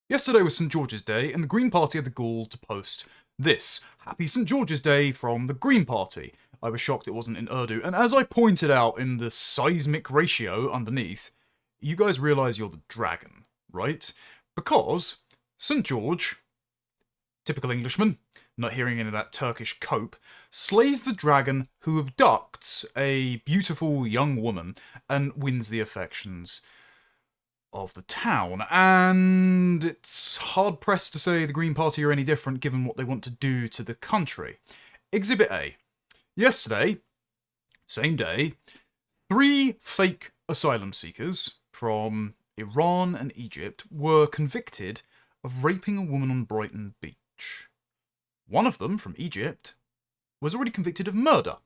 Yesterday was St. George's Day, and the Green Party had the gall to post this. Happy St. George's Day from the Green Party. I was shocked it wasn't in Urdu, and as I pointed out in the seismic ratio underneath, you guys realise you're the dragon, right? Because St. George, typical Englishman, not hearing any of that Turkish cope, slays the dragon who abducts a beautiful young woman and wins the affections of the town, and it's hard pressed to say the Green Party are any different given what they want to do to the country. Exhibit A. Yesterday, same day, 3 fake asylum seekers from Iran and Egypt were convicted of raping a woman on Brighton Beach. One of them, from Egypt, was already convicted of murder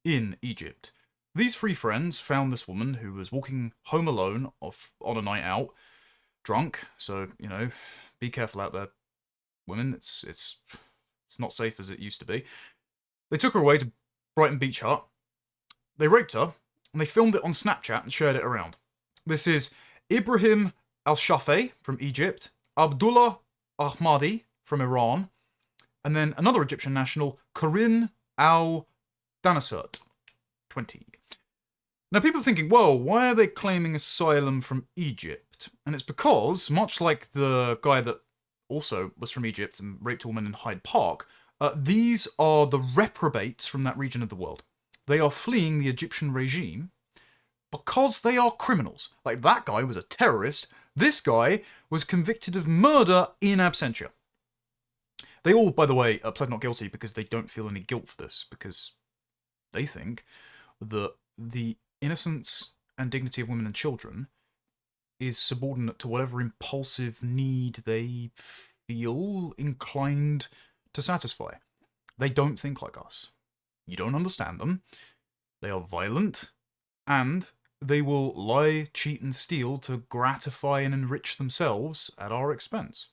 in Egypt. These 3 friends found this woman who was walking home alone on a night out, drunk, so, be careful out there, women, it's not safe as it used to be. They took her away to Brighton Beach Hut, they raped her, and they filmed it on Snapchat and shared it around. This is Ibrahim al-Shafei from Egypt, Abdullah Ahmadi from Iran, and then another Egyptian national, Corinne al-Danasert, 20. Now, people are thinking, whoa, why are they claiming asylum from Egypt? And it's because, much like the guy that also was from Egypt and raped a woman in Hyde Park, these are the reprobates from that region of the world. They are fleeing the Egyptian regime because they are criminals. Like, that guy was a terrorist. This guy was convicted of murder in absentia. They all, by the way, pled not guilty because they don't feel any guilt for this, because they think that the innocence and dignity of women and children is subordinate to whatever impulsive need they feel inclined to satisfy. They don't think like us. You don't understand them. They are violent, and they will lie, cheat, and steal to gratify and enrich themselves at our expense.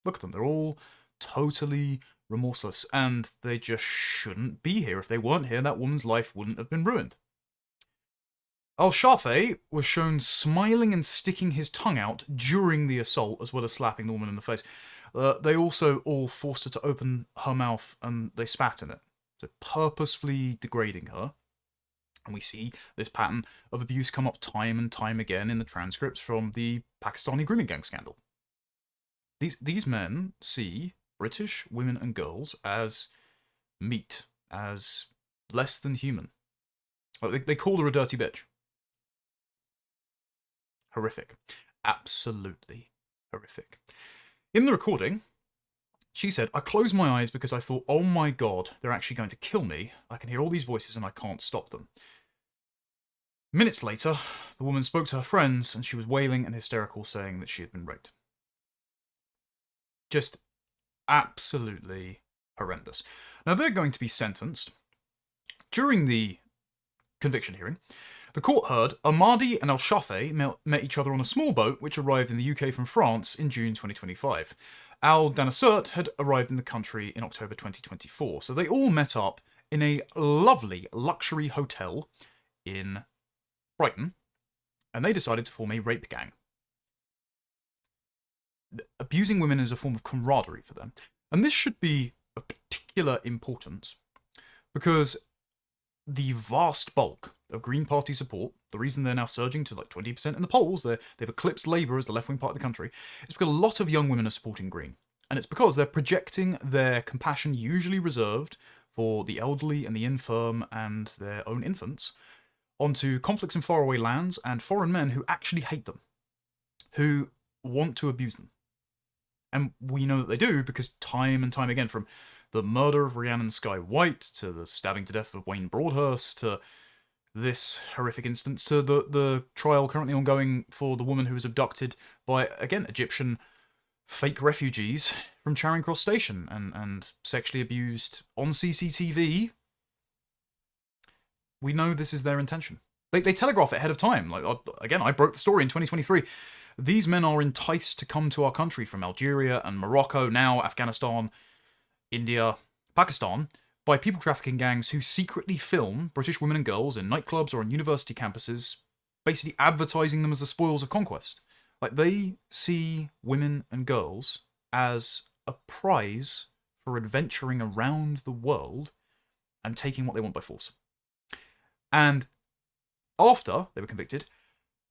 Look at them, they're all totally remorseless, and they just shouldn't be here. If they weren't here, that woman's life wouldn't have been ruined. Al-Shafei was shown smiling and sticking his tongue out during the assault, as well as slapping the woman in the face. They also all forced her to open her mouth, and they spat in it, so purposefully degrading her. And we see this pattern of abuse come up time and time again in the transcripts from the Pakistani grooming gang scandal. These men see British women and girls as meat, as less than human. They call her a dirty bitch. Horrific. Absolutely horrific. In the recording, she said, "I closed my eyes because I thought, oh my god, they're actually going to kill me. I can hear all these voices and I can't stop them." Minutes later, the woman spoke to her friends and she was wailing and hysterical, saying that she had been raped. Just absolutely horrendous. Now, they're going to be sentenced. During the conviction hearing, the court heard Ahmadi and Al-Shafei met each other on a small boat which arrived in the UK from France in June 2025. Al-Danasert had arrived in the country in October 2024, so they all met up in a lovely luxury hotel in Brighton, and they decided to form a rape gang. Abusing women is a form of camaraderie for them, and this should be of particular importance because the vast bulk of Green Party support, the reason they're now surging to like 20% in the polls, they've eclipsed Labour as the left-wing part of the country, is because a lot of young women are supporting Green. And it's because they're projecting their compassion, usually reserved for the elderly and the infirm and their own infants, onto conflicts in faraway lands and foreign men who actually hate them, who want to abuse them. And we know that they do because time and time again, from the murder of Rhiannon Sky White to the stabbing to death of Wayne Broadhurst to this horrific instance to the trial currently ongoing for the woman who was abducted by, again, Egyptian fake refugees from Charing Cross Station and sexually abused on CCTV. We know this is their intention. They telegraph it ahead of time. Like, again, I broke the story in 2023. These men are enticed to come to our country from Algeria and Morocco, now Afghanistan, India, Pakistan, by people trafficking gangs who secretly film British women and girls in nightclubs or on university campuses, basically advertising them as the spoils of conquest. Like, they see women and girls as a prize for adventuring around the world and taking what they want by force. And after they were convicted,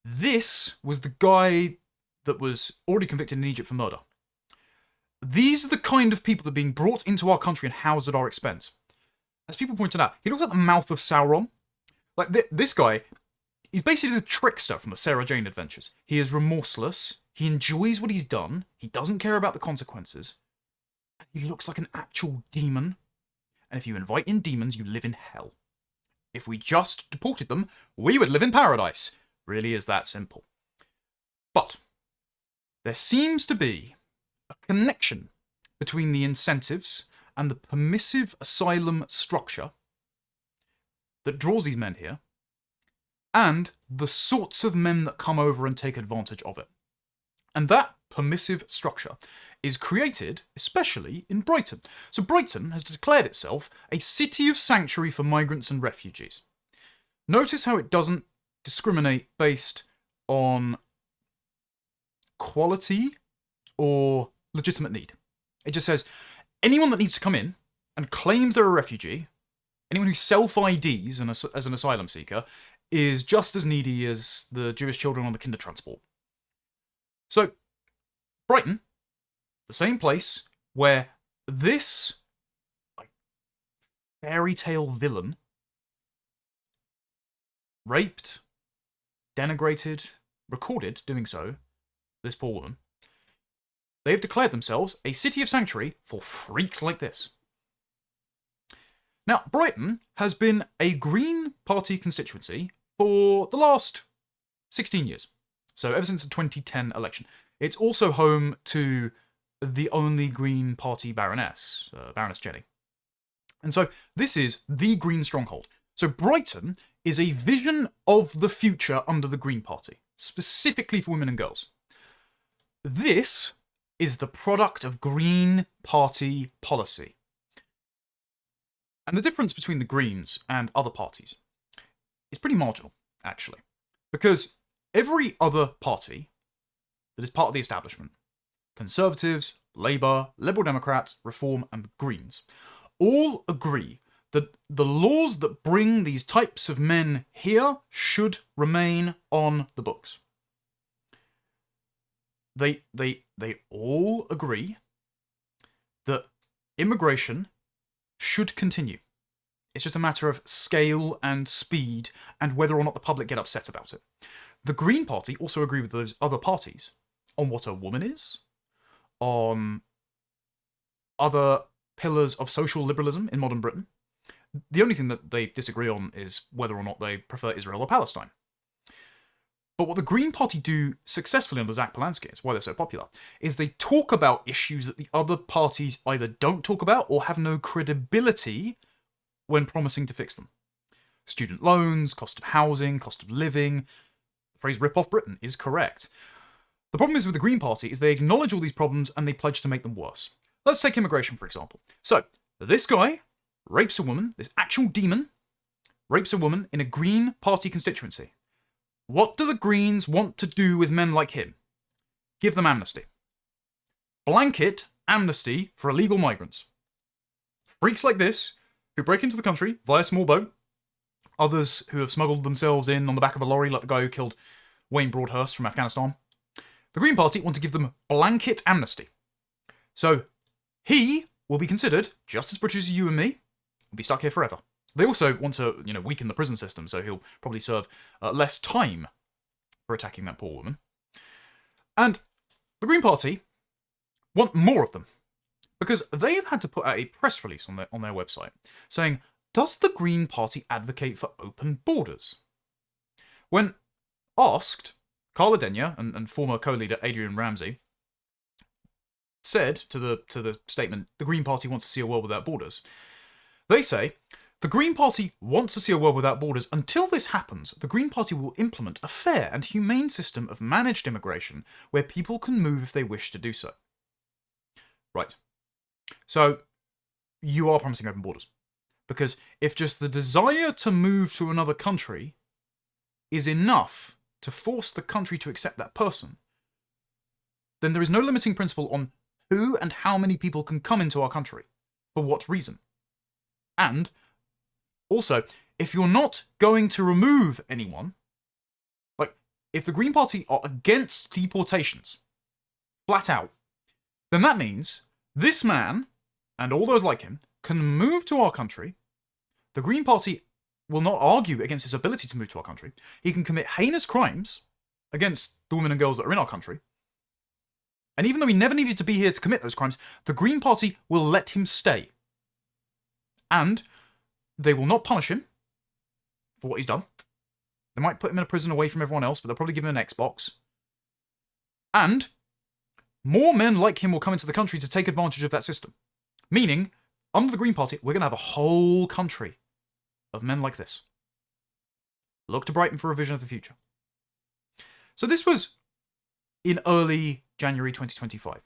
this was the guy that was already convicted in Egypt for murder. These are the kind of people that are being brought into our country and housed at our expense. As people pointed out, he looks like the Mouth of Sauron. Like, this guy, he's basically the trickster from the Sarah Jane Adventures. He is remorseless, he enjoys what he's done, he doesn't care about the consequences, and he looks like an actual demon. And if you invite in demons, you live in hell. If we just deported them, we would live in paradise. Really is that simple. But there seems to be a connection between the incentives and the permissive asylum structure that draws these men here, and the sorts of men that come over and take advantage of it. And that permissive structure is created especially in Brighton. So Brighton has declared itself a city of sanctuary for migrants and refugees. Notice how it doesn't discriminate based on quality or legitimate need. It just says anyone that needs to come in and claims they're a refugee, anyone who self-IDs as an asylum seeker, is just as needy as the Jewish children on the kinder transport. So, Brighton, the same place where this fairy tale villain raped, denigrated, recorded doing so, this poor woman, they have declared themselves a city of sanctuary for freaks like this. Now, Brighton has been a Green Party constituency for the last 16 years. So ever since the 2010 election. It's also home to the only Green Party Baroness, Baroness Jenny. And so this is the Green stronghold. So Brighton is a vision of the future under the Green Party, specifically for women and girls. This is the product of Green Party policy. And the difference between the Greens and other parties is pretty marginal, actually. Because every other party that is part of the establishment, Conservatives, Labour, Liberal Democrats, Reform, and the Greens, all agree that the laws that bring these types of men here should remain on the books. They all agree that immigration should continue. It's just a matter of scale and speed and whether or not the public get upset about it. The Green Party also agree with those other parties on what a woman is, on other pillars of social liberalism in modern Britain. The only thing that they disagree on is whether or not they prefer Israel or Palestine. But what the Green Party do successfully under Zack Polanski, it's why they're so popular, is they talk about issues that the other parties either don't talk about or have no credibility when promising to fix them. Student loans, cost of housing, cost of living. The phrase rip off Britain is correct. The problem is with the Green Party is they acknowledge all these problems and they pledge to make them worse. Let's take immigration, for example. So, this guy rapes a woman, this actual demon rapes a woman in a Green Party constituency. What do the Greens want to do with men like him? Give them amnesty. Blanket amnesty for illegal migrants. Freaks like this, who break into the country via small boat, others who have smuggled themselves in on the back of a lorry like the guy who killed Wayne Broadhurst from Afghanistan. The Green Party want to give them blanket amnesty. So, he will be considered just as British as you and me, and be stuck here forever. They also want to, weaken the prison system, so he'll probably serve less time for attacking that poor woman. And the Green Party want more of them, because they have had to put out a press release on their website saying, does the Green Party advocate for open borders? When asked, Carla Denyer and former co-leader Adrian Ramsey said to the statement, the Green Party wants to see a world without borders. They say, the Green Party wants to see a world without borders. Until this happens, the Green Party will implement a fair and humane system of managed immigration where people can move if they wish to do so. Right. So, you are promising open borders. Because if just the desire to move to another country is enough to force the country to accept that person, then there is no limiting principle on who and how many people can come into our country, for what reason. And also, if you're not going to remove anyone, like if the Green Party are against deportations, flat out, then that means this man and all those like him can move to our country. The Green Party will not argue against his ability to move to our country. He can commit heinous crimes against the women and girls that are in our country. And even though he never needed to be here to commit those crimes, the Green Party will let him stay. And they will not punish him for what he's done. They might put him in a prison away from everyone else, but they'll probably give him an Xbox. And more men like him will come into the country to take advantage of that system. Meaning, under the Green Party, we're going to have a whole country of men like this. Look to Brighton for a vision of the future. So this was in early January 2025.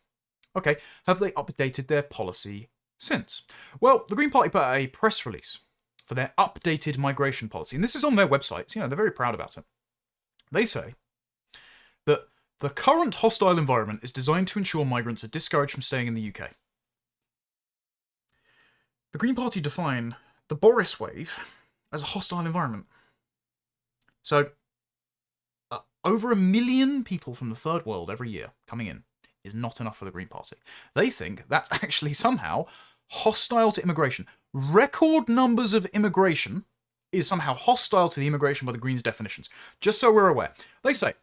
Okay, have they updated their policy since? Well, the Green Party put out a press release for their updated migration policy, and this is on their website, so, they're very proud about it. They say that the current hostile environment is designed to ensure migrants are discouraged from staying in the UK. The Green Party define the Boris wave as a hostile environment. So, over 1 million people from the third world every year coming in is not enough for the Green Party. They think that's actually somehow hostile to immigration. Record numbers of immigration is somehow hostile to the immigration by the Greens' definitions. Just so we're aware. They say,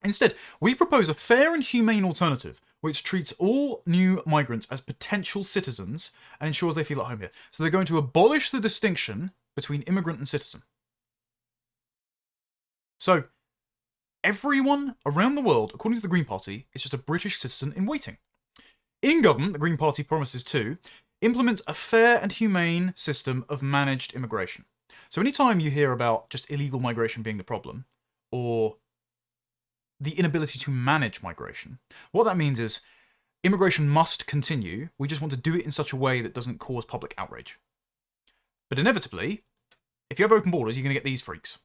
instead, we propose a fair and humane alternative which treats all new migrants as potential citizens and ensures they feel at home here. So they're going to abolish the distinction between immigrant and citizen. So, everyone around the world, according to the Green Party, is just a British citizen in waiting. In government, the Green Party promises to implement a fair and humane system of managed immigration. So anytime you hear about just illegal migration being the problem, or the inability to manage migration, what that means is immigration must continue, we just want to do it in such a way that doesn't cause public outrage. But inevitably, if you have open borders, you're going to get these freaks.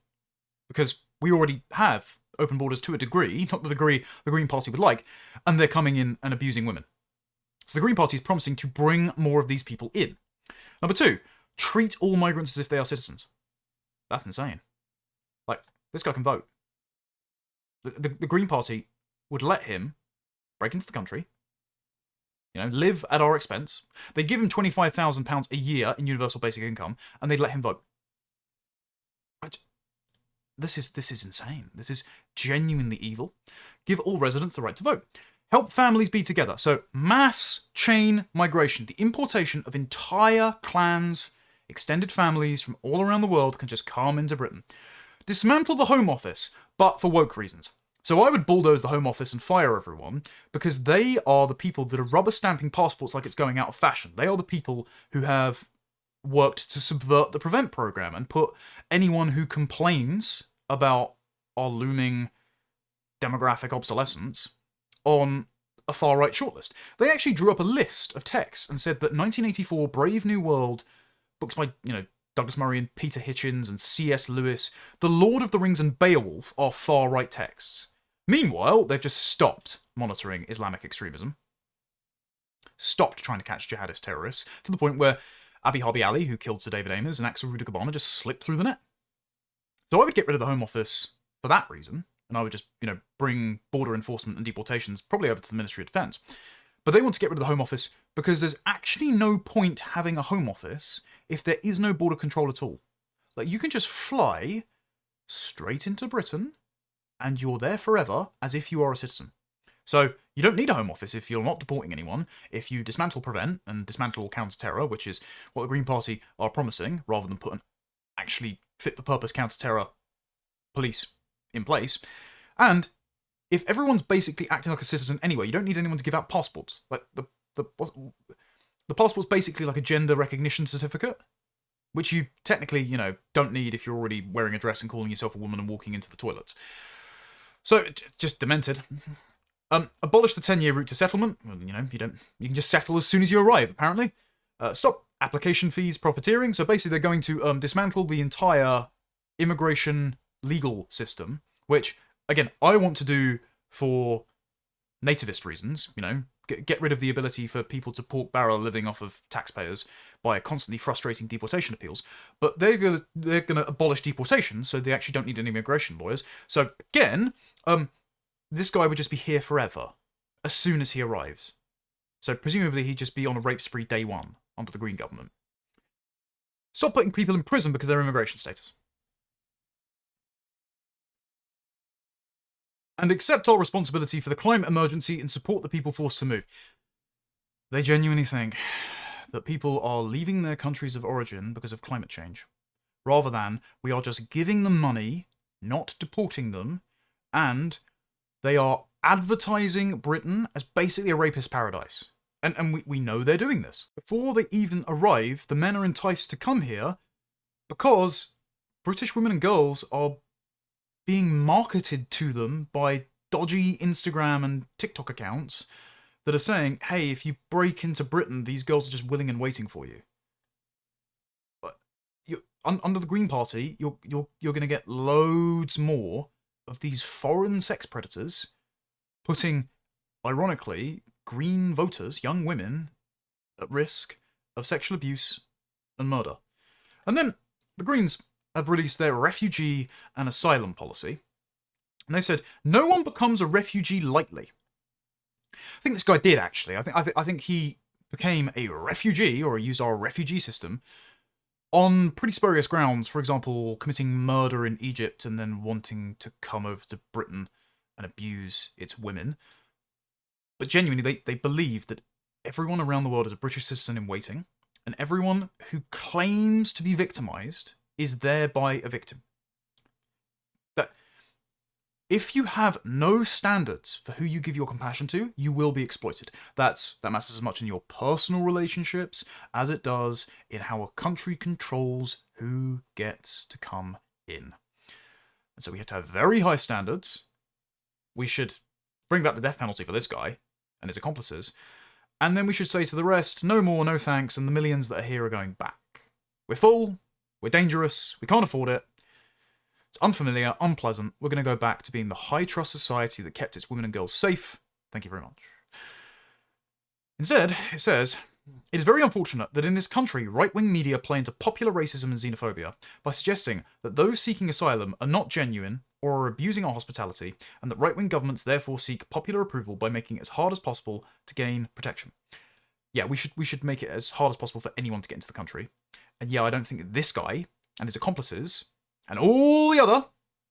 Because we already have open borders to a degree, not the degree the Green Party would like, and they're coming in and abusing women. So the Green Party is promising to bring more of these people in. Number 2, treat all migrants as if they are citizens. That's insane. Like, this guy can vote. The Green Party would let him break into the country, live at our expense. They'd give him £25,000 a year in universal basic income, and they'd let him vote. This is insane. This is genuinely evil. Give all residents the right to vote. Help families be together. So mass chain migration, the importation of entire clans, extended families from all around the world can just come into Britain. Dismantle the Home Office, but for woke reasons. So I would bulldoze the Home Office and fire everyone because they are the people that are rubber stamping passports like it's going out of fashion. They are the people who have worked to subvert the Prevent program and put anyone who complains about our looming demographic obsolescence on a far-right shortlist. They actually drew up a list of texts and said that 1984, Brave New World, books by, Douglas Murray and Peter Hitchens and C.S. Lewis, The Lord of the Rings and Beowulf are far-right texts. Meanwhile, they've just stopped monitoring Islamic extremism, stopped trying to catch jihadist terrorists, to the point where Abi Harbi Ali, who killed Sir David Amess, and Axel Rudiger Bonner just slipped through the net. So I would get rid of the Home Office for that reason, and I would just, bring border enforcement and deportations probably over to the Ministry of Defence. But they want to get rid of the Home Office because there's actually no point having a Home Office if there is no border control at all. Like, you can just fly straight into Britain, and you're there forever as if you are a citizen. So you don't need a Home Office if you're not deporting anyone, if you dismantle Prevent and dismantle counter-terror, which is what the Green Party are promising, rather than put an actually fit-for-purpose counter-terror police in place. And if everyone's basically acting like a citizen anyway, you don't need anyone to give out passports. Like, the passport's basically like a gender recognition certificate, which you technically, don't need if you're already wearing a dress and calling yourself a woman and walking into the toilets. So, just demented. Abolish the 10-year route to settlement. Well, you can just settle as soon as you arrive, apparently. Stop application fees profiteering. So basically they're going to dismantle the entire immigration legal system, which, again, I want to do for nativist reasons, get rid of the ability for people to pork barrel a living off of taxpayers by constantly frustrating deportation appeals. But they're gonna abolish deportations, so they actually don't need any immigration lawyers. So again, this guy would just be here forever as soon as he arrives. So presumably he'd just be on a rape spree day one under the Green government. Stop putting people in prison because of their immigration status. And accept our responsibility for the climate emergency and support the people forced to move. They genuinely think that people are leaving their countries of origin because of climate change, rather than we are just giving them money, not deporting them, and they are advertising Britain as basically a rapist paradise. And we know they're doing this. Before they even arrive, the men are enticed to come here because British women and girls are being marketed to them by dodgy Instagram and TikTok accounts that are saying, hey, if you break into Britain, these girls are just willing and waiting for you. But under the Green Party, you're going to get loads more of these foreign sex predators putting, ironically, Green voters, young women, at risk of sexual abuse and murder. And then the Greens have released their refugee and asylum policy. And they said, no one becomes a refugee lightly. I think this guy did, actually. I think he became a refugee, or used our refugee system, on pretty spurious grounds. For example, committing murder in Egypt and then wanting to come over to Britain and abuse its women. But genuinely, they believe that everyone around the world is a British citizen in waiting, and everyone who claims to be victimised is thereby a victim. That if you have no standards for who you give your compassion to, you will be exploited. That matters as much in your personal relationships as it does in how a country controls who gets to come in. And so we have to have very high standards. We should bring back the death penalty for this guy and his accomplices. And then we should say to the rest, no more, no thanks, and the millions that are here are going back. We're full. We're dangerous, we can't afford it, it's unfamiliar, unpleasant, we're going to go back to being the high-trust society that kept its women and girls safe. Thank you very much. Instead, it says, it is very unfortunate that in this country, right-wing media play into popular racism and xenophobia by suggesting that those seeking asylum are not genuine or are abusing our hospitality, and that right-wing governments therefore seek popular approval by making it as hard as possible to gain protection. Yeah, we should make it as hard as possible for anyone to get into the country. And yeah, I don't think that this guy and his accomplices and all the other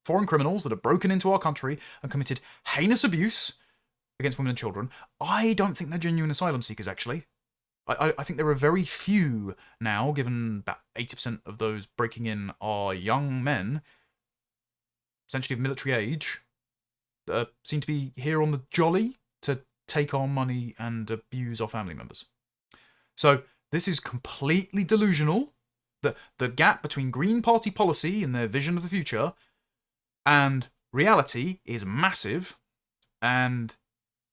foreign criminals that have broken into our country and committed heinous abuse against women and children, I don't think they're genuine asylum seekers, actually. I think there are very few now, given about 80% of those breaking in are young men, essentially of military age, that seem to be here on the jolly to take our money and abuse our family members. So this is completely delusional. The gap between Green Party policy and their vision of the future and reality is massive, and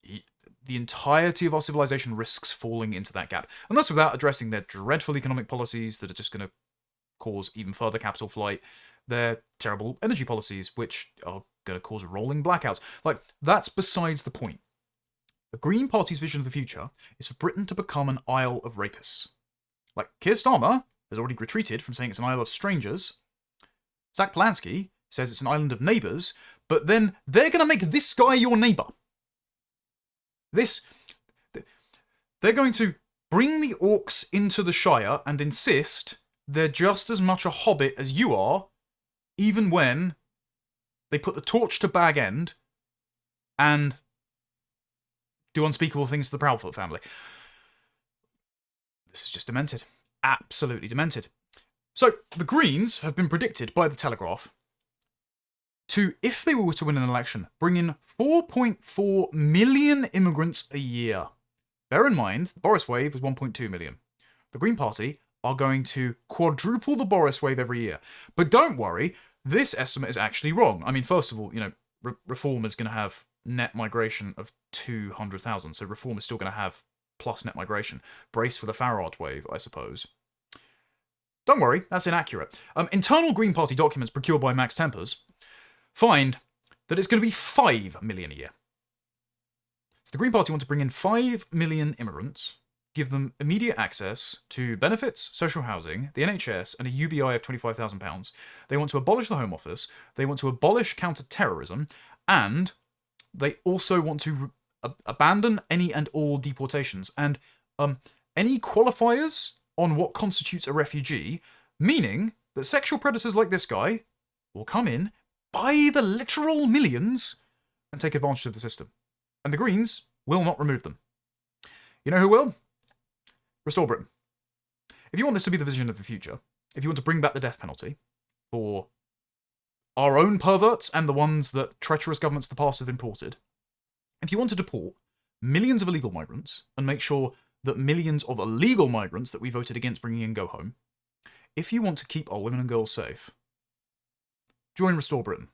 the entirety of our civilization risks falling into that gap. And that's without addressing their dreadful economic policies that are just going to cause even further capital flight, their terrible energy policies, which are going to cause rolling blackouts. Like, that's besides the point. The Green Party's vision of the future is for Britain to become an isle of rapists. Like, Keir Starmer has already retreated from saying it's an isle of strangers. Zack Polanski says it's an island of neighbours, but then they're going to make this guy your neighbour. They're going to bring the orcs into the Shire and insist they're just as much a hobbit as you are, even when they put the torch to Bag End and do unspeakable things to the Proudfoot family. This is just demented. Absolutely demented. So, the Greens have been predicted by the Telegraph to, if they were to win an election, bring in 4.4 million immigrants a year. Bear in mind, the Boris wave was 1.2 million. The Green Party are going to quadruple the Boris wave every year. But don't worry, this estimate is actually wrong. I mean, first of all, Reform is going to have net migration of 200,000, so Reform is still going to have plus net migration. Brace for the Farage wave, I suppose. Don't worry, that's inaccurate. Internal Green Party documents procured by Max Tempers find that it's going to be 5 million a year. So the Green Party want to bring in 5 million immigrants, give them immediate access to benefits, social housing, the NHS, and a UBI of £25,000. They want to abolish the Home Office. They want to abolish counter-terrorism. And they also want to abandon any and all deportations. And any qualifiers on what constitutes a refugee, meaning that sexual predators like this guy will come in by the literal millions and take advantage of the system. And the Greens will not remove them. You know who will? Restore Britain. If you want this to be the vision of the future, if you want to bring back the death penalty for our own perverts and the ones that treacherous governments of the past have imported, if you want to deport millions of illegal migrants and make sure that millions of illegal migrants that we voted against bringing in go home, if you want to keep our women and girls safe, join Restore Britain.